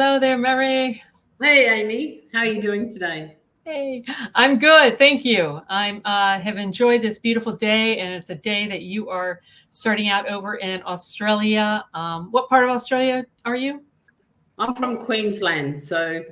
Hello there, Mary. Hey, Amy. How are you doing today? Hey, I'm good. Thank you. Have enjoyed this beautiful day, and it's a day that you are starting out over in Australia. What part of Australia are you? I'm from Queensland, so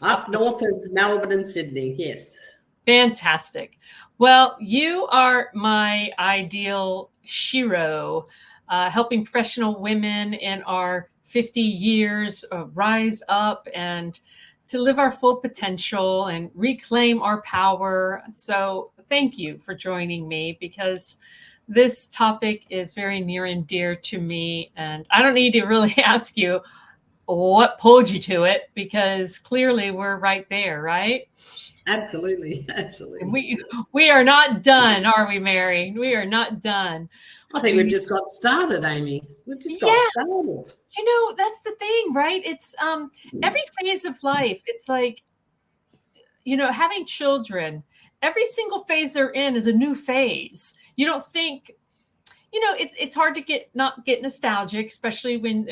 Up up north of Melbourne and Sydney. Yes. Fantastic. Well, you are my ideal shiro, helping professional women in our 50 years rise up and to live our full potential and reclaim our power. So, thank you for joining me because this topic is very near and dear to me. And I don't need to really ask you what pulled you to it because clearly we're right there, right? Absolutely. Absolutely. We are not done, are we, Mary? We are not done. I think we've just got started, Amy. We've just got Yeah, started. that's the thing, right? It's every phase of life. It's like, having children, every single phase they're in is a new phase. You don't think, it's hard to not get nostalgic, especially when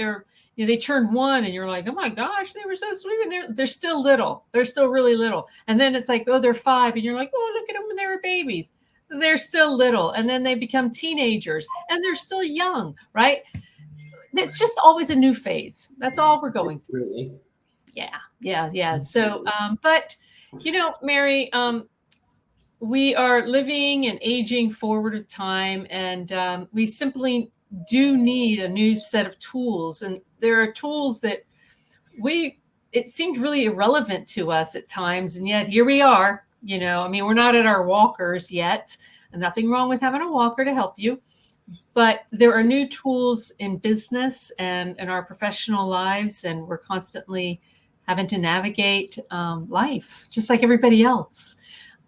they turn one and you're like, oh my gosh, they were so sweet, and they're still little. They're still really little. And then it's like, oh, they're 5, and you're like, oh, look at them when they were babies. They're still little, and then they become teenagers, and they're still young, right? It's just always a new phase. That's all we're going through. Really. Yeah. So, but Mary, we are living and aging forward with time, and we simply do need a new set of tools. And there are tools that it seemed really irrelevant to us at times, and yet here we are. We're not at our walkers yet, and nothing wrong with having a walker to help you, but there are new tools in business and in our professional lives, and we're constantly having to navigate life just like everybody else.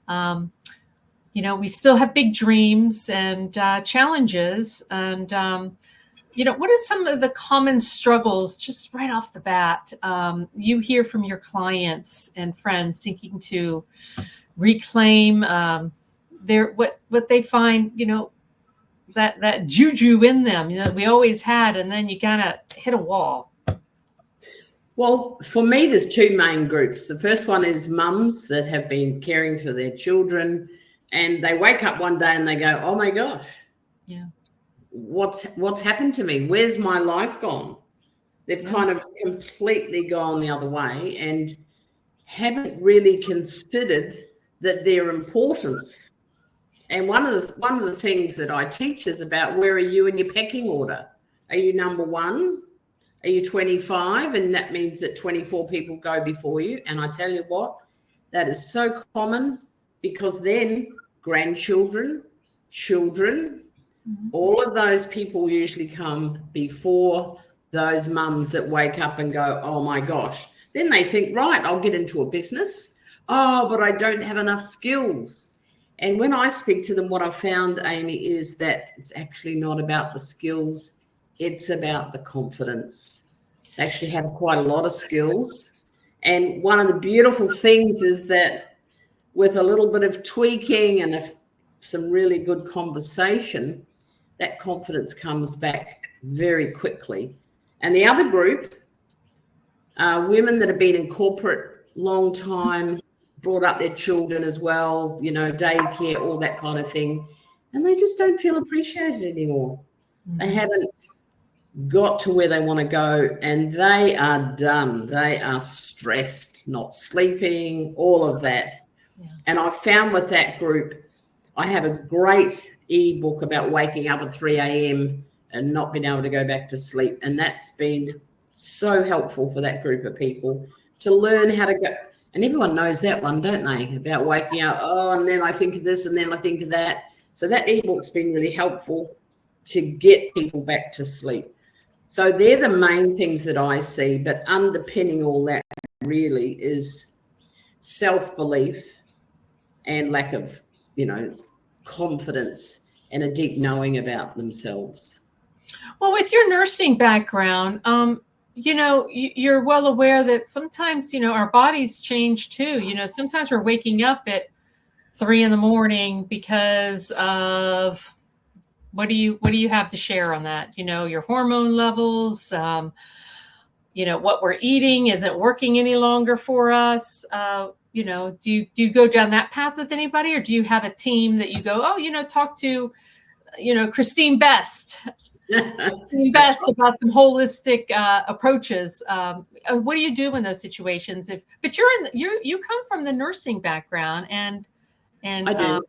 We still have big dreams and challenges. And, what are some of the common struggles just right off the bat you hear from your clients and friends seeking to reclaim what they find, that juju in them, we always had, and then you kind of hit a wall? Well, for me, there's two main groups. The first one is mums that have been caring for their children, and they wake up one day and they go, oh my gosh, yeah, what's happened to me? Where's my life gone? They've kind of completely gone the other way and haven't really considered that they're important. And one of the things that I teach is about, where are you in your pecking order? Are you number 1? Are you 25? And that means that 24 people go before you. And I tell you what, that is so common, because then grandchildren, children, all of those people usually come before those mums that wake up and go, oh my gosh. Then they think, right, I'll get into a business. Oh, but I don't have enough skills. And when I speak to them, what I've found, Amy, is that it's actually not about the skills. It's about the confidence. They actually have quite a lot of skills. And one of the beautiful things is that with a little bit of tweaking and some really good conversation, that confidence comes back very quickly. And the other group are women that have been in corporate long time, brought up their children as well, daycare, all that kind of thing. And they just don't feel appreciated anymore. They haven't got to where they want to go, and they are done. They are stressed, not sleeping, all of that. Yeah. And I found with that group, I have a great ebook about waking up at 3 a.m. and not being able to go back to sleep. And that's been so helpful for that group of people to learn how to go. And everyone knows that one, don't they? About waking up, and then I think of this and then I think of that. So that ebook's been really helpful to get people back to sleep. So they're the main things that I see, but underpinning all that really is self-belief and lack of, confidence and a deep knowing about themselves. Well, with your nursing background, you're well aware that sometimes, our bodies change too. Sometimes we're waking up at 3 a.m. because of, what do you have to share on that? Your hormone levels, what we're eating isn't working any longer for us. Do you go down that path with anybody, or do you have a team that you go, talk to, Christine Best, That's about some holistic approaches? What do you do in those situations? But you come from the nursing background, and I do.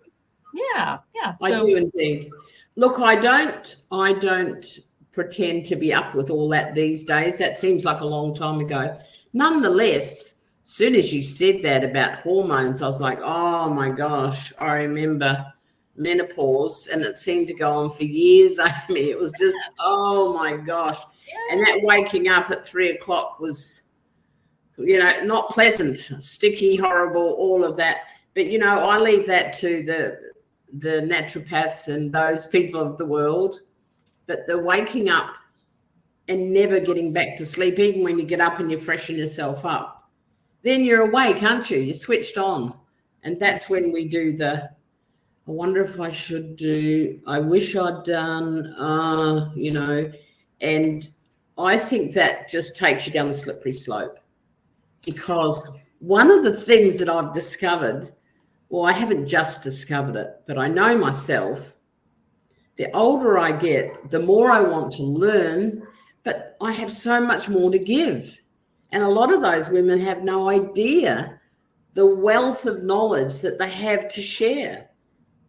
Yeah. I do indeed. Look, I don't pretend to be up with all that these days. That seems like a long time ago. Nonetheless, as soon as you said that about hormones, I was like, oh my gosh, I remember menopause, and it seemed to go on for years, Amy. It was just, oh my gosh. And that waking up at 3:00 was, not pleasant, sticky, horrible, all of that. But, I leave that to the naturopaths and those people of the world. But the waking up and never getting back to sleep, even when you get up and you freshen yourself up, then you're awake, aren't you? You're switched on. And that's when we do I wonder if I should do, I wish I'd done, and I think that just takes you down the slippery slope. Because one of the things that I've discovered, well, I haven't just discovered it, but I know myself, the older I get, the more I want to learn, but I have so much more to give. And a lot of those women have no idea the wealth of knowledge that they have to share.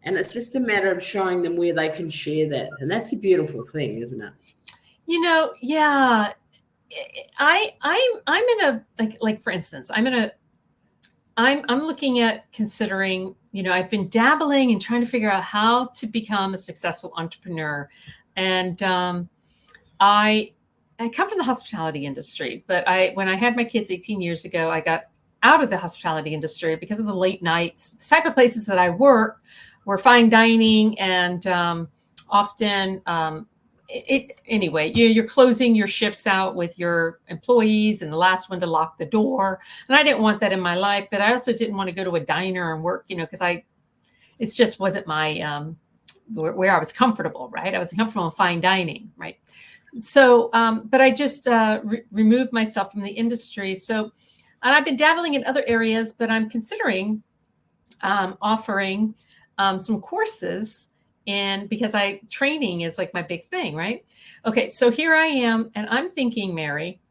And it's just a matter of showing them where they can share that. And that's a beautiful thing, isn't it? Yeah. I'm in a, like for instance, I'm looking at considering, I've been dabbling and trying to figure out how to become a successful entrepreneur. And I come from the hospitality industry, but when I had my kids 18 years ago, I got out of the hospitality industry because of the late nights. The type of places that I work were fine dining, and often anyway, you're closing your shifts out with your employees and the last one to lock the door. And I didn't want that in my life, but I also didn't want to go to a diner and work, because it just wasn't my, where I was comfortable, right? I was comfortable in fine dining, right? So, but I just removed myself from the industry. So, and I've been dabbling in other areas, but I'm considering offering some courses, and because training is like my big thing, right? Okay, so here I am, and I'm thinking, Mary,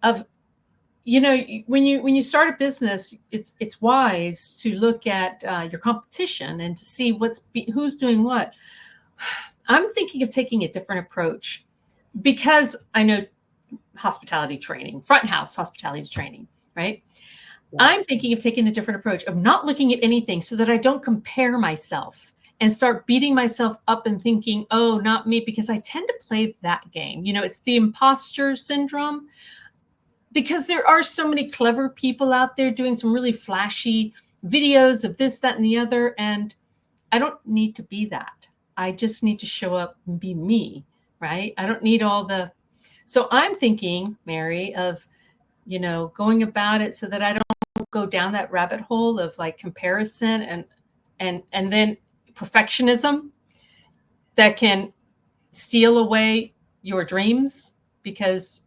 of, when you start a business, it's wise to look at your competition and to see who's doing what. I'm thinking of taking a different approach, because I know hospitality training, front house hospitality training, right? Yeah. I'm thinking of taking a different approach, of not looking at anything, so that I don't compare myself and start beating myself up and thinking, oh, not me, because I tend to play that game. It's the imposter syndrome, because there are so many clever people out there doing some really flashy videos of this, that, and the other. And I don't need to be that. I just need to show up and be me, right? I don't need so I'm thinking, Mary, of, going about it so that I don't go down that rabbit hole of like comparison and then perfectionism that can steal away your dreams, because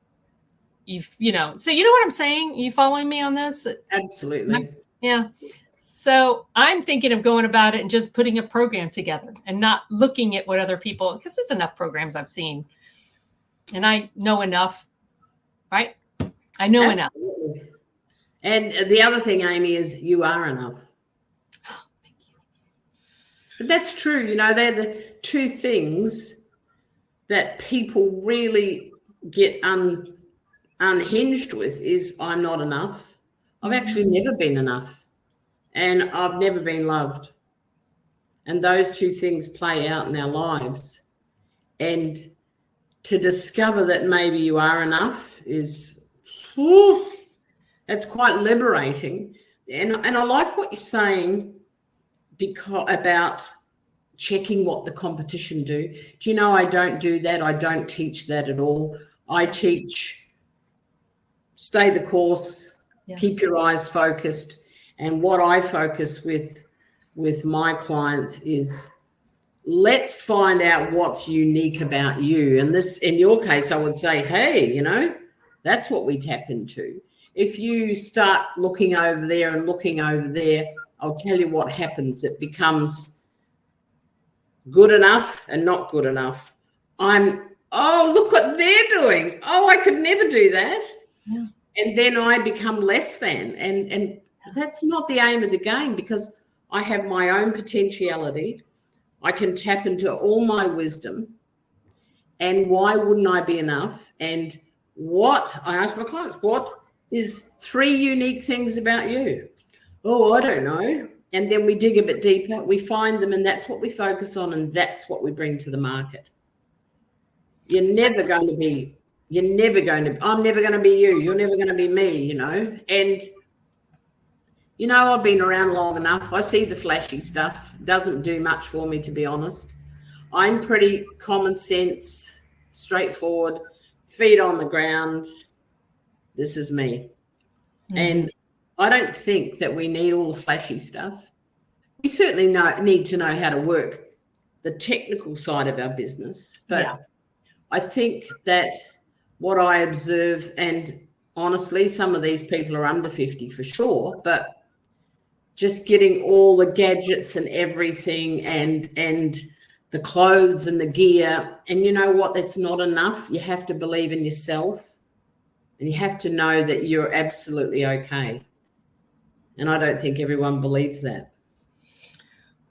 so you know what I'm saying? You following me on this? Absolutely. Yeah. So I'm thinking of going about it and just putting a program together and not looking at what other people, because there's enough programs I've seen and I know enough, right? I know enough. And the other thing, Amy, is you are enough. Oh, thank you. But that's true. They're the two things that people really get unhinged with, is I'm not enough. I've actually never been enough, and I've never been loved. And those two things play out in our lives. And to discover that maybe you are enough is, that's quite liberating. And I like what you're saying about checking what the competition do. Do you know, I don't do that. I don't teach that at all. I teach stay the course, keep your eyes focused. And what I focus with my clients is, let's find out what's unique about you. And this, in your case, I would say, hey, That's what we tap into. If you start looking over there and looking over there, I'll tell you what happens. It becomes good enough and not good enough. Oh, look what they're doing. Oh, I could never do that. Yeah. And then I become less than. And that's not the aim of the game, because I have my own potentiality. I can tap into all my wisdom. And why wouldn't I be enough? And what I ask my clients, what is 3 unique things about you? Oh, I don't know. And then we dig a bit deeper, we find them, and that's what we focus on, and that's what we bring to the market. I'm never going to be you, you're never going to be me, And, I've been around long enough. I see the flashy stuff. Doesn't do much for me, to be honest. I'm pretty common sense, straightforward, feet on the ground. This is me. Mm-hmm. And I don't think that we need all the flashy stuff. We certainly need to know how to work the technical side of our business. But I think that what I observe, and honestly, some of these people are under 50 for sure, but just getting all the gadgets and everything and the clothes and the gear, and you know what, that's not enough. You have to believe in yourself, and you have to know that you're absolutely okay. And I don't think everyone believes that.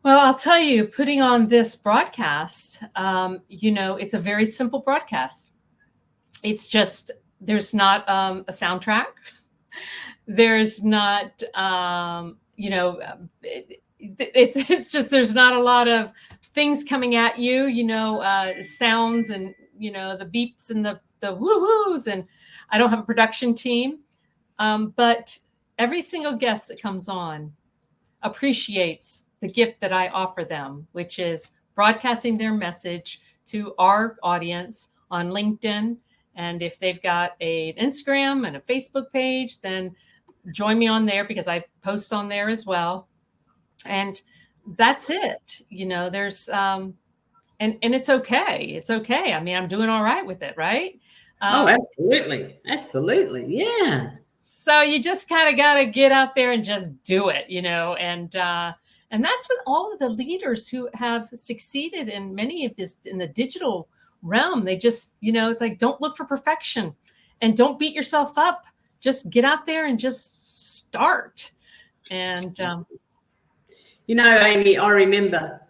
Well, I'll tell you, putting on this broadcast, it's a very simple broadcast. It's just, there's not a soundtrack. There's not, it's just, there's not a lot of things coming at you, sounds and, the beeps and the woo-woos. And I don't have a production team, but every single guest that comes on appreciates the gift that I offer them, which is broadcasting their message to our audience on LinkedIn. And if they've got an Instagram and a Facebook page, then join me on there, because I post on there as well. And that's it. There's, and it's okay. It's okay. I mean, I'm doing all right with it, right? Absolutely. Absolutely. Yeah. So you just kind of got to get out there and just do it, and that's with all of the leaders who have succeeded in many of this in the digital realm. They just, it's like, don't look for perfection and don't beat yourself up. Just get out there and just start. And, Amy, I remember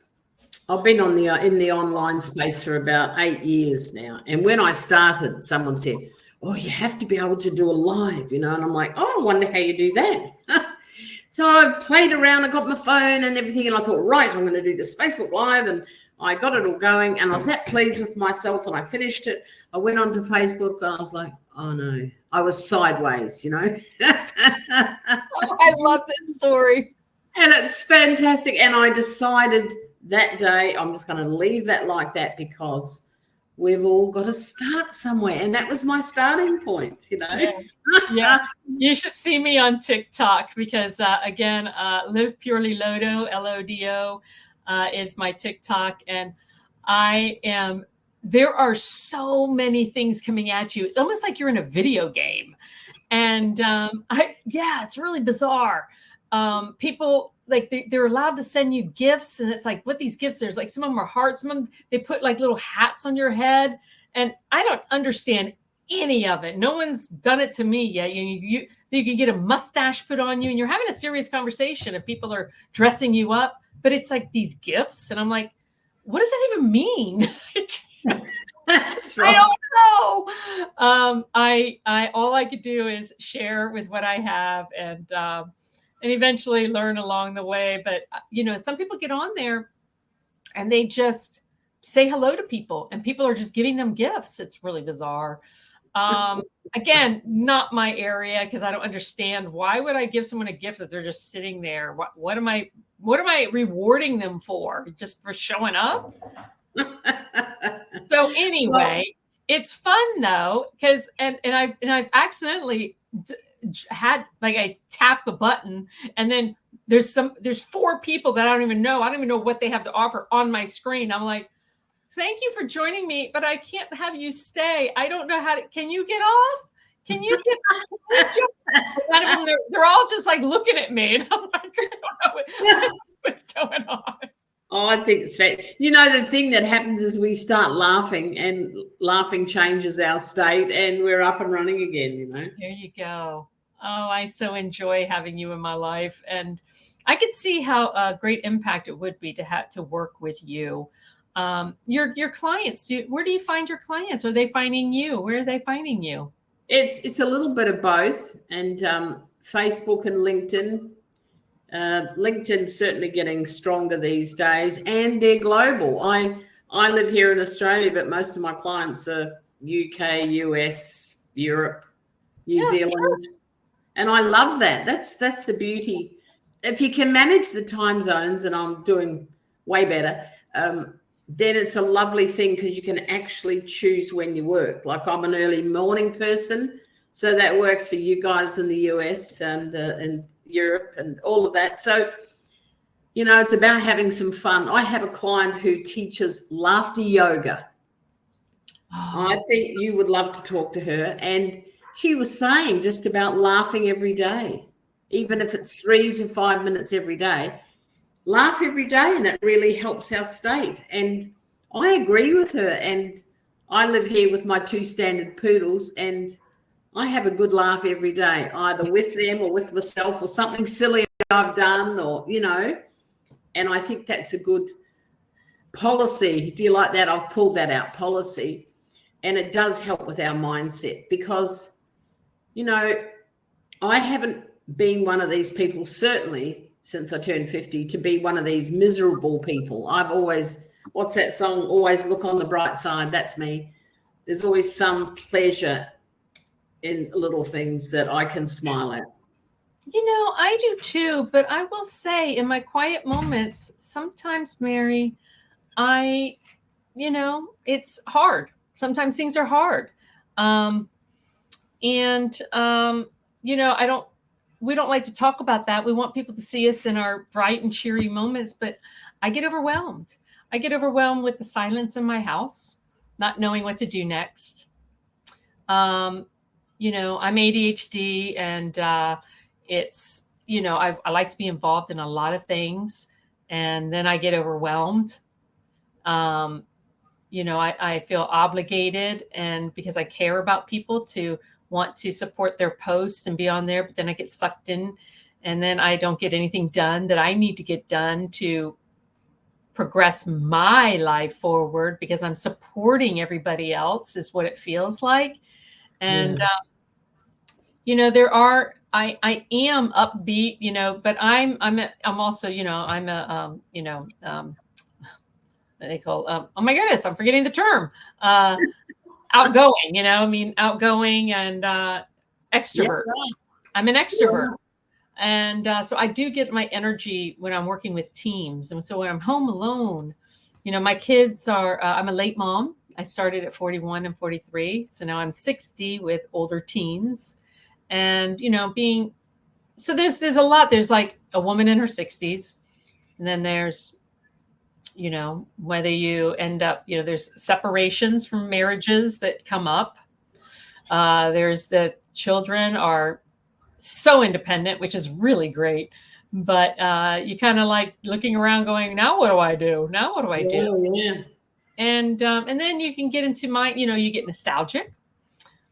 I've been in the online space for about 8 years now. And when I started, someone said, oh, you have to be able to do a live, and I'm like, oh, I wonder how you do that. So I played around, I got my phone and everything, and I thought, right, I'm going to do this Facebook Live, and I got it all going, and I was that pleased with myself, and I finished it. I went onto Facebook, and I was like, oh, no. I was sideways, I love this story. And it's fantastic. And I decided that day I'm just going to leave that like that, because we've all got to start somewhere. And that was my starting point, Yeah. You should see me on TikTok, because again, Live Purely Lodo, Lodo, is my TikTok. And there are so many things coming at you. It's almost like you're in a video game. And it's really bizarre. People, like, they're allowed to send you gifts, and it's like, what these gifts, there's like, some of them are hearts, some of them, they put like little hats on your head, and I don't understand any of it. No one's done it to me yet. You can get a mustache put on you, and you're having a serious conversation, and people are dressing you up, but it's like these gifts, and I'm like, what does that even mean? That's right. I don't know. I all I could do is share with what I have, and eventually learn along the way. But, some people get on there and they just say hello to people, and people are just giving them gifts. It's really bizarre. Again, not my area, because I don't understand. Why would I give someone a gift if they're just sitting there? What am I rewarding them for? Just for showing up? So anyway, it's fun though, because and I've accidentally had, like, I tap the button, and then there's 4 people that I don't even know what they have to offer on my screen. I'm like, thank you for joining me, but I can't have you stay. I don't know can you get off? Can you just, none of them, they're all just like looking at me. And I'm like, I don't know what's going on. Oh, I think it's fair. You know, the thing that happens is we start laughing, and laughing changes our state, and we're up and running again, you know. There you go. Oh, I so enjoy having you in my life. And I could see how a great impact it would be to have to work with you. Your clients, where do you find your clients? Are they finding you? Where are they finding you? It's a little bit of both, and Facebook and LinkedIn. LinkedIn's certainly getting stronger these days, and they're global. I live here in Australia, but most of my clients are UK, US, Europe, New Zealand, and I love that. That's the beauty. If you can manage the time zones, and I'm doing way better, then it's a lovely thing because you can actually choose when you work. Like, I'm an early morning person, so that works for you guys in the US and Europe and all of that. So, you know, it's about having some fun. I have a client who teaches laughter yoga. I think you would love to talk to her. And she was saying just about laughing every day, even if it's 3 to 5 minutes every day. Laugh every day, and it really helps our state. And I agree with her. And I live here with my 2 standard poodles, and I have a good laugh every day, either with them or with myself, or something silly I've done, or, you know, and I think that's a good policy. Do you like that? I've pulled that out, policy. And it does help with our mindset because, you know, I haven't been one of these people, certainly since I turned 50, to be one of these miserable people. I've always, what's that song? Always look on the bright side. That's me. There's always some pleasure in little things that I can smile at. You know, I do too, but I will say in my quiet moments, sometimes, Mary, it's hard. Sometimes things are hard. We don't like to talk about that. We want people to see us in our bright and cheery moments, but I get overwhelmed. I get overwhelmed with the silence in my house, not knowing what to do next. I'm ADHD, and it's, I like to be involved in a lot of things, and then I get overwhelmed. I feel obligated, and because I care about people, to want to support their posts and be on there, but then I get sucked in, and then I don't get anything done that I need to get done to progress my life forward, because I'm supporting everybody else, is what it feels like. And, I am upbeat, but I'm also, they call, oh my goodness, I'm forgetting the term, outgoing, outgoing and extrovert. Yeah, right. I'm an extrovert. And so I do get my energy when I'm working with teams. And so when I'm home alone, my kids are, I'm a late mom. I started at 41 and 43. So now I'm 60 with older teens. And, so there's a lot. There's like a woman in her 60s. And then there's, whether you end up, there's separations from marriages that come up. There's the children are so independent, which is really great. But you kind of like looking around going, now what do I do? Now what do I do? Yeah. And then you can get into you get nostalgic,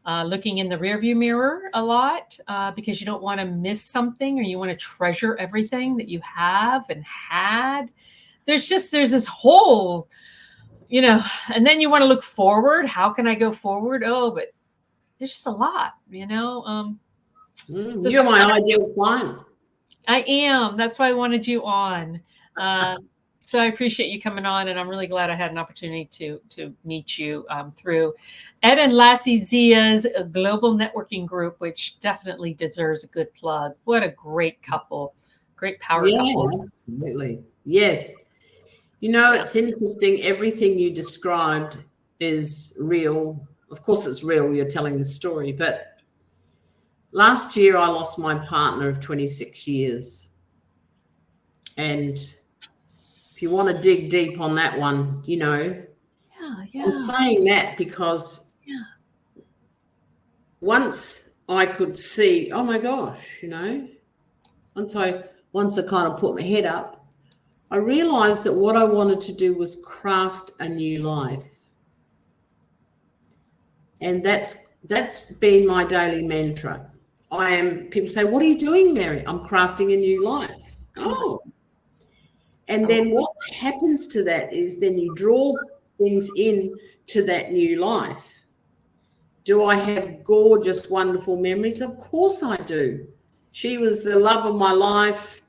looking in the rearview mirror a lot, because you don't want to miss something, or you want to treasure everything that you have and had. There's this whole, and then you want to look forward. How can I go forward? Oh, but there's just a lot, So you're my ideal client. I am. That's why I wanted you on. So I appreciate you coming on, and I'm really glad I had an opportunity to meet you through Ed and Lassie Zia's global networking group, which definitely deserves a good plug. What a great couple, great power couple. Absolutely. Yes. It's interesting. Everything you described is real. Of course, it's real. You're telling the story. But last year, I lost my partner of 26 years. And if you want to dig deep on that one, I'm saying that because once I could see, oh my gosh, once I kind of put my head up, I realized that what I wanted to do was craft a new life. And that's been my daily mantra. People say, what are you doing, Mary? I'm crafting a new life. Oh. And then what happens to that is then you draw things in to that new life. Do I have gorgeous, wonderful memories? Of course I do. She was the love of my life.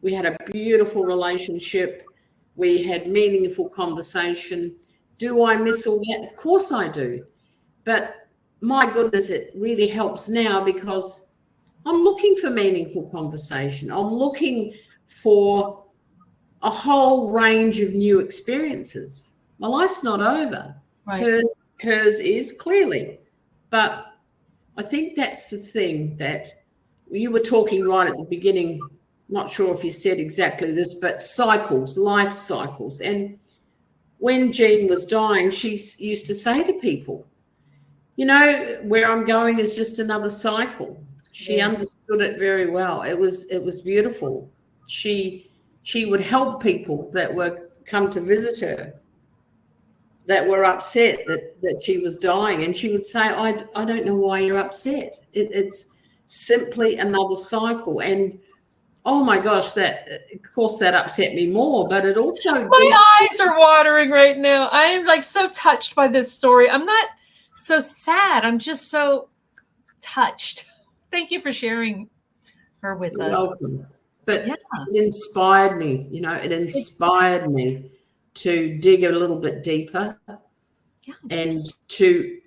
We had a beautiful relationship. We had meaningful conversation. Do I miss all that? Of course I do. But my goodness, it really helps now because I'm looking for meaningful conversation. I'm looking for a whole range of new experiences. My life's not over. Right. Hers is clearly. But I think that's the thing that you were talking right at the beginning. Not sure if you said exactly this, but cycles, life cycles. And when Jean was dying, she used to say to people, where I'm going is just another cycle. She understood it very well. It was beautiful. She would help people that were come to visit her that were upset that she was dying, and she would say, I don't know why you're upset. It's simply another cycle. And oh my gosh, of course that upset me more, but it also my eyes are watering right now. I am like so touched by this story. I'm not so sad. I'm just so touched. Thank you for sharing her with You're us. welcome. But it inspired me, it inspired me to dig a little bit deeper and to,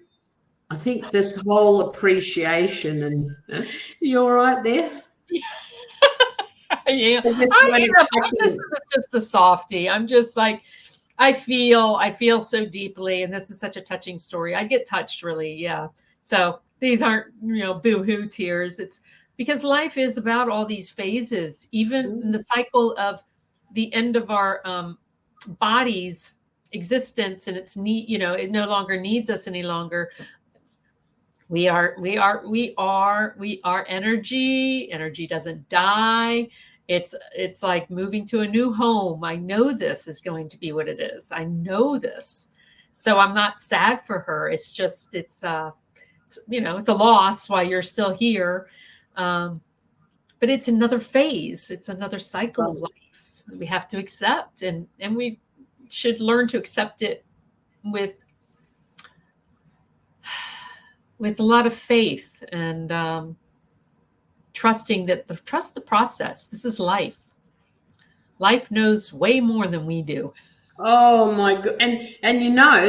I think, this whole appreciation. And you're right there. Yeah, it's just the softie. I'm just like, I feel so deeply, and this is such a touching story. I get touched, really. Yeah. So these aren't, boo-hoo tears. It's because life is about all these phases, even in the cycle of the end of our body's existence, and it's it no longer needs us any longer. We are energy. Energy doesn't die. It's like moving to a new home. I know this is going to be what it is. I know this. So I'm not sad for her. It's just, it's a loss while you're still here. But it's another phase. It's another cycle of life that we have to accept. And we should learn to accept it with a lot of faith and trust the process. This is life. Life knows way more than we do. Oh my God. And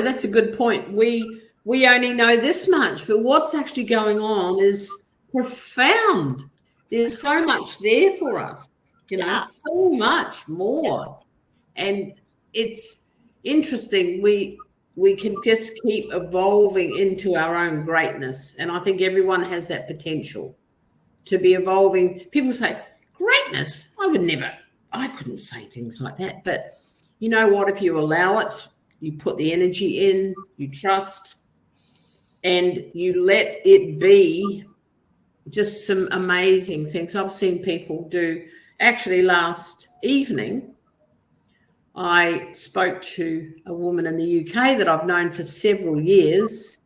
that's a good point. We only know this much, but what's actually going on is profound. There's so much there for us, so much more. And it's interesting. We can just keep evolving into our own greatness. And I think everyone has that potential to be evolving. People say, greatness? I couldn't say things like that. But you know what? If you allow it, you put the energy in, you trust, and you let it be just some amazing things. I've seen people do. Actually, last evening, I spoke to a woman in the UK that I've known for several years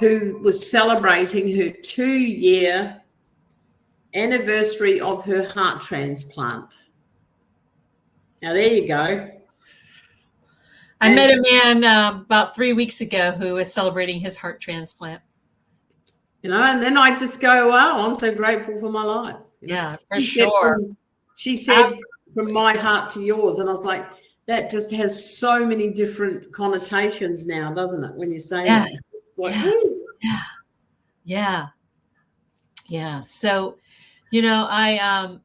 who was celebrating her 2-year anniversary of her heart transplant. Now, there you go. I met a man about 3 weeks ago who was celebrating his heart transplant. And then I just go, wow, I'm so grateful for my life. Yeah, for sure. She said, from my heart to yours. And I was like, that just has so many different connotations now, doesn't it, when you say that? Like, Yeah. So, I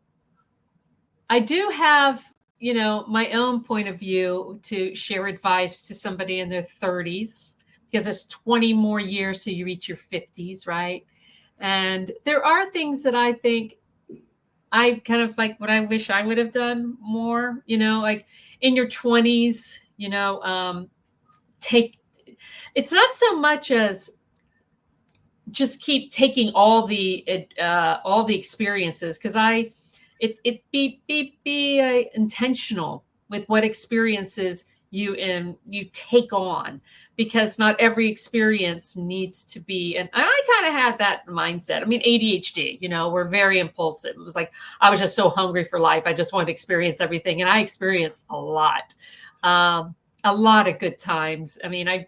do have, my own point of view to share advice to somebody in their 30s, because there's 20 more years till you reach your 50s, right? And there are things that I think I kind of like what I wish I would have done more, like in your 20s, it's not so much as just keep taking all the experiences, because be intentional with what experiences you take on, because not every experience needs to be. And I kind of had that mindset. I mean, ADHD, we're very impulsive. It was like I was just so hungry for life. I just wanted to experience everything, and I experienced a lot of good times. I mean, I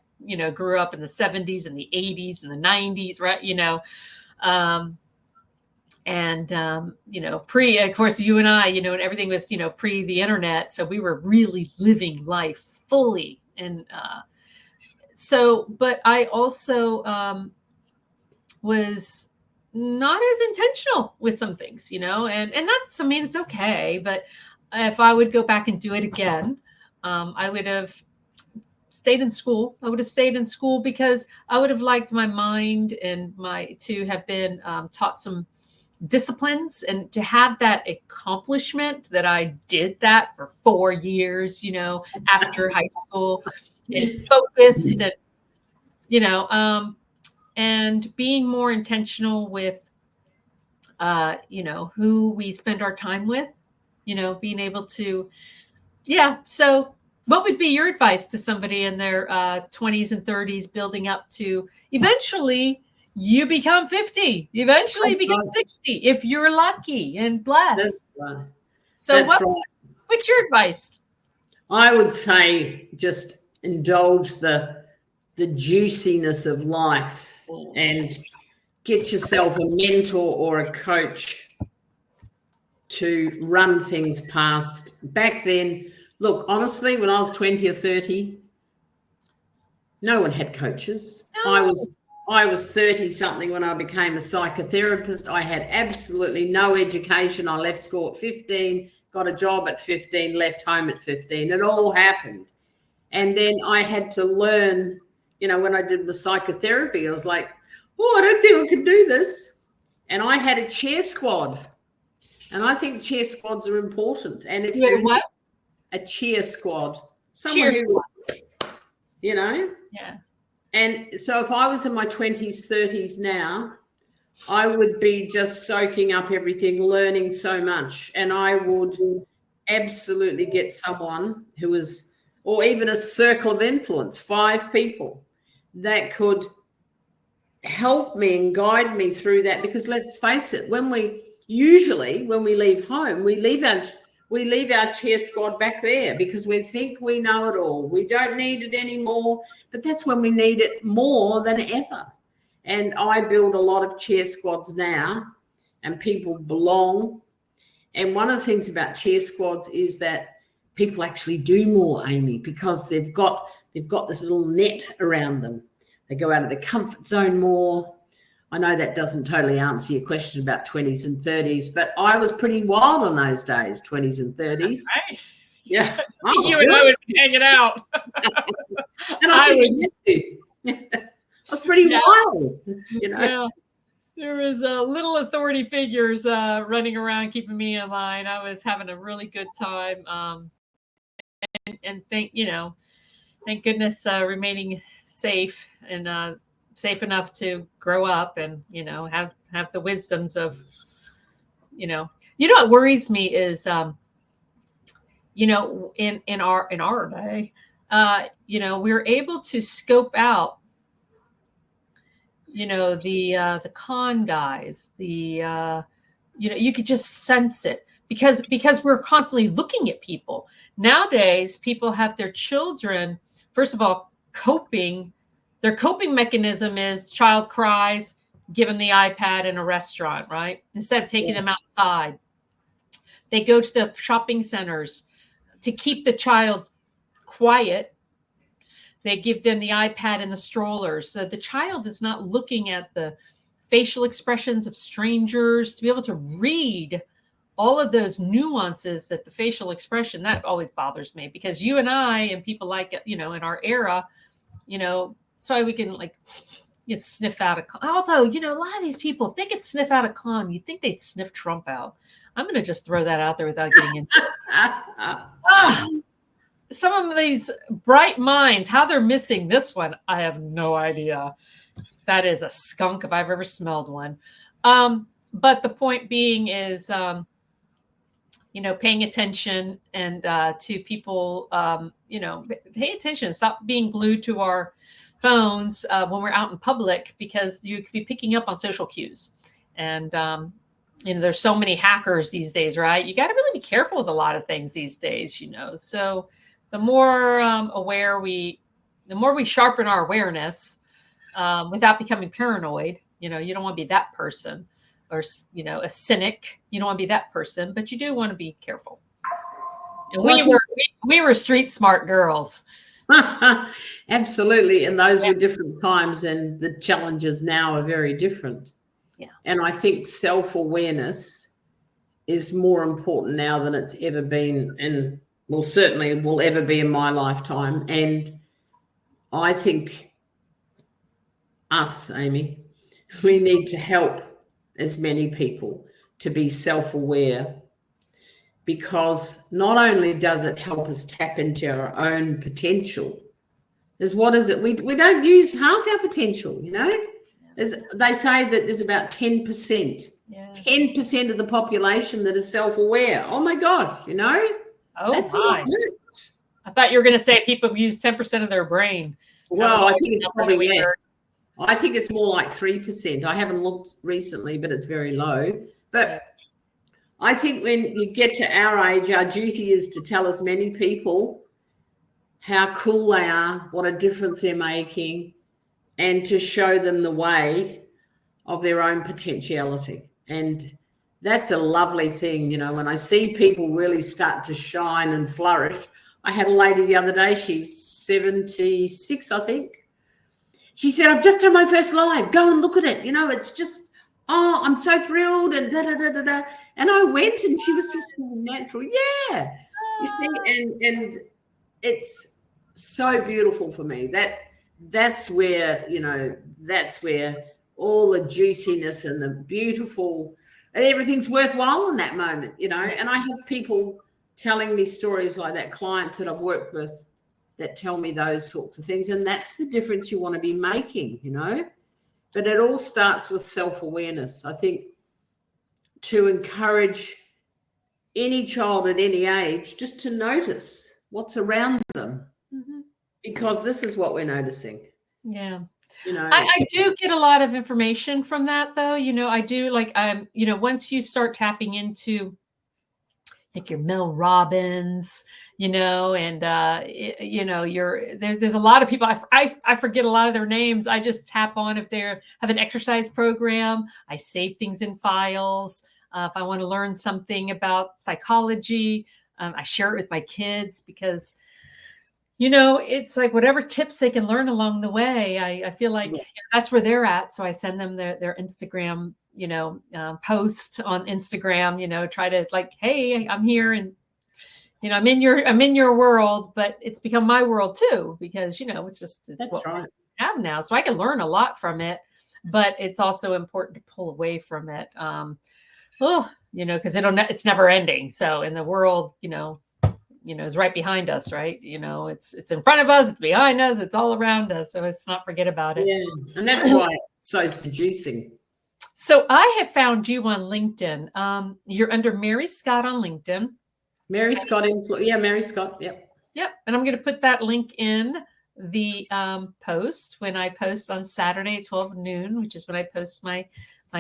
grew up in the 70s and the 80s and the 90s, right? Pre, of course, you and I, and everything was, pre the internet. So we were really living life fully. And but I also was not as intentional with some things, and that's, I mean, it's okay. But if I would go back and do it again, I would have stayed in school. I would have stayed in school, because I would have liked my mind and to have been taught some disciplines, and to have that accomplishment that I did that for 4 years, after high school, and focused, and, and being more intentional with, who we spend our time with, being able to, yeah. So what would be your advice to somebody in their 20s and 30s, building up to eventually you become 50, eventually you become 60, if you're lucky and blessed? That's right. So what's your advice? I would say just indulge the juiciness of life, and get yourself a mentor or a coach to run things past. Back then, look, honestly, when I was 20 or 30, no one had coaches. No. I was 30 something when I became a psychotherapist. I had absolutely no education. I left school at 15, got a job at 15, left home at 15. It all happened. And then I had to learn, when I did the psychotherapy, I was like, oh, I don't think I can do this. And I had a chair squad. And I think chair squads are important. And if you're what? A cheer squad, someone who, yeah. And so if I was in my 20s, 30s now, I would be just soaking up everything, learning so much. And I would absolutely get someone who was, or even a circle of influence, 5 people that could help me and guide me through that. Because let's face it, when we leave home, we leave our chair squad back there, because we think we know it all. We don't need it anymore, but that's when we need it more than ever. And I build a lot of chair squads now, and people belong. And one of the things about chair squads is that people actually do more, Amy, because they've got this little net around them. They go out of their comfort zone more. I know that doesn't totally answer your question about 20s and 30s, but I was pretty wild on those days, 20s and 30s. Right. Yeah. You and I was hanging out. And I was pretty wild, Yeah. There was little authority figures running around, keeping me in line. I was having a really good time. And thank goodness, remaining safe and safe enough to grow up and, have the wisdoms of, what worries me is, in our day, we're able to scope out, the con guys, you could just sense it because we're constantly looking at people. Nowadays, people have their children, first of all, coping. Their coping mechanism is child cries, give them the iPad in a restaurant, right? Instead of taking them outside. They go to the shopping centers to keep the child quiet. They give them the iPad and the strollers. So the child is not looking at the facial expressions of strangers, to be able to read all of those nuances that the facial expression, that always bothers me, because you and I and people like, in our era, that's why we can sniff out a con. Although, a lot of these people, if they could sniff out a con, you'd think they'd sniff Trump out. I'm going to just throw that out there without getting into it. some of these bright minds, how they're missing this one, I have no idea. That is a skunk if I've ever smelled one. But the point being is, paying attention and to people, pay attention. Stop being glued to our phones when we're out in public, because you could be picking up on social cues. And, there's so many hackers these days, right? You got to really be careful with a lot of things these days, So the more the more we sharpen our awareness without becoming paranoid, you don't want to be that person. Or, a cynic. You don't want to be that person, but you do want to be careful. And we were street smart girls. Absolutely. And those were different times, and the challenges now are very different. Yeah. And I think self-awareness is more important now than it's ever been, and certainly will ever be in my lifetime. And I think us, Amy, we need to help as many people to be self-aware, because not only does it help us tap into our own potential, we don't use half our potential, they say that there's about 10%, 10% of the population that is self-aware. Oh my gosh, Oh, that's my. I thought you were going to say people use 10% of their brain. Well, I think it's probably yes. I think it's more like 3%. I haven't looked recently, but it's very low. But I think when you get to our age, our duty is to tell as many people how cool they are, what a difference they're making, and to show them the way of their own potentiality. And that's a lovely thing, when I see people really start to shine and flourish. I had a lady the other day, she's 76, I think. She said, I've just done my first live. Go and look at it. It's just, I'm so thrilled, and da-da-da-da-da. And I went, and she was just so natural. Yeah. You see, and it's so beautiful for me. That's where, that's where all the juiciness and the beautiful, and everything's worthwhile in that moment, And I have people telling me stories like that, clients that I've worked with, that tell me those sorts of things. And that's the difference you want to be making, But it all starts with self-awareness. I think to encourage any child at any age just to notice what's around them, because this is what we're noticing. Yeah. I do get a lot of information from that, though. I do, like, once you start tapping into like your Mel Robbins, and there's a lot of people. I forget a lot of their names. I just tap on if they have an exercise program. I save things in files. If I want to learn something about psychology, I share it with my kids, because it's like whatever tips they can learn along the way. I feel like that's where they're at. So I send them their Instagram, post on Instagram, try to, like, hey, I'm here, and, I'm in your world, but it's become my world too, because, it's what we have now. So I can learn a lot from it, but it's also important to pull away from it. Because it's never ending. So in the world, is right behind us, right? It's in front of us, it's behind us, it's all around us. So let's not forget about it. Yeah, and that's why it's so seducing. So I have found you on LinkedIn. You're under Mary Scott on LinkedIn. Mary Scott, Mary Scott, yep. Yep, and I'm going to put that link in the post when I post on Saturday at 12 noon, which is when I post my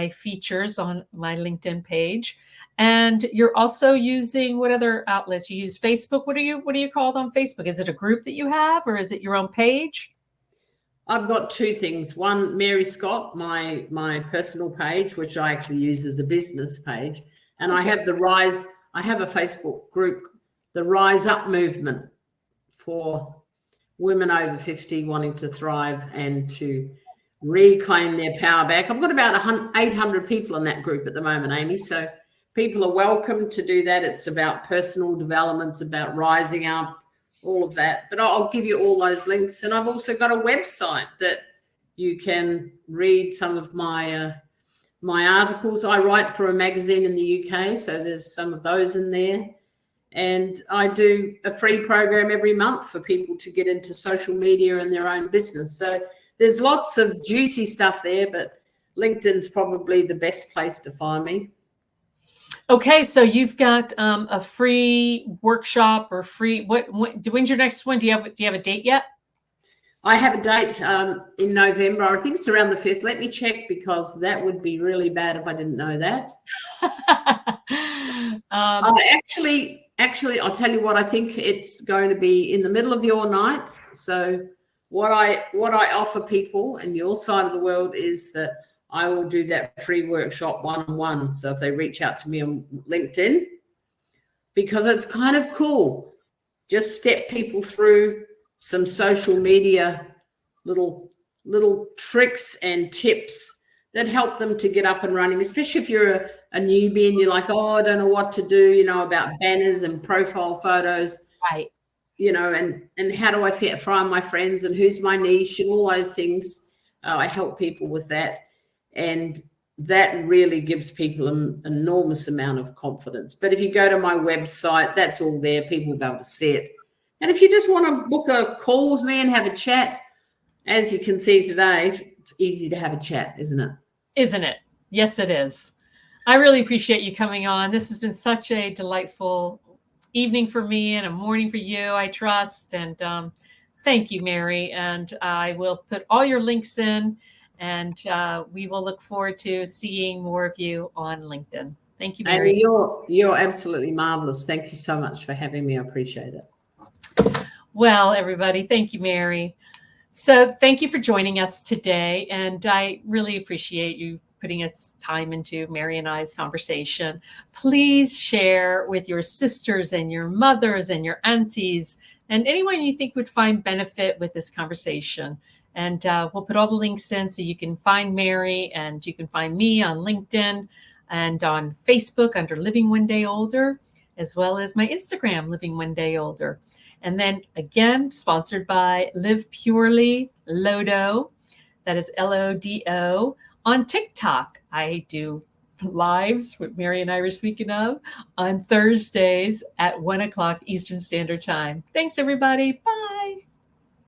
features on my LinkedIn page. And you're also using, what other outlets? You use Facebook. What are you called on Facebook? Is it a group that you have, or is it your own page? I've got two things. One, Mary Scott, my personal page, which I actually use as a business page. And okay. I have a Facebook group, the Rise Up movement, for women over 50 wanting to thrive and to reclaim their power back. I've got about 800 people in that group at the moment, Amy. So people are welcome to do that. It's about personal development, it's about rising up, all of that. But I'll give you all those links. And I've also got a website that you can read some of my articles. I write for a magazine in the UK, so there's some of those in there. And I do a free program every month for people to get into social media and their own business. So there's lots of juicy stuff there, but LinkedIn's probably the best place to find me. Okay, so you've got a free workshop or free when's your next one? Do you have a date yet? I have a date in November. I think it's around the 5th. Let me check, because that would be really bad if I didn't know that. Actually, I'll tell you what, I think it's going to be in the middle of your night. So what I offer people in your side of the world is that I will do that free workshop one-on-one. So if they reach out to me on LinkedIn, because it's kind of cool, just step people through some social media little tricks and tips that help them to get up and running, especially if you're a newbie and you're like, oh, I don't know what to do, about banners and profile photos, Right. And how do I find my friends and who's my niche and all those things. I help people with that. And that really gives people an enormous amount of confidence. But if you go to my website, that's all there. People will be able to see it. And if you just want to book a call with me and have a chat, as you can see today, it's easy to have a chat, isn't it? Isn't it? Yes, it is. I really appreciate you coming on. This has been such a delightful evening for me and a morning for you, I trust. And thank you, Mary. And I will put all your links in, and we will look forward to seeing more of you on LinkedIn. Thank you, Mary. And you're absolutely marvelous. Thank you so much for having me. I appreciate it. Well, everybody, thank you, Mary. So thank you for joining us today. And I really appreciate you putting its time into Mary and I's conversation. Please share with your sisters and your mothers and your aunties and anyone you think would find benefit with this conversation. And we'll put all the links in so you can find Mary, and you can find me on LinkedIn and on Facebook under Living One Day Older, as well as my Instagram, Living One Day Older. And then again, sponsored by Live Purely Lodo, that is Lodo, on TikTok. I do lives, what Mary and I were speaking of, on Thursdays at 1 o'clock Eastern Standard Time. Thanks, everybody. Bye.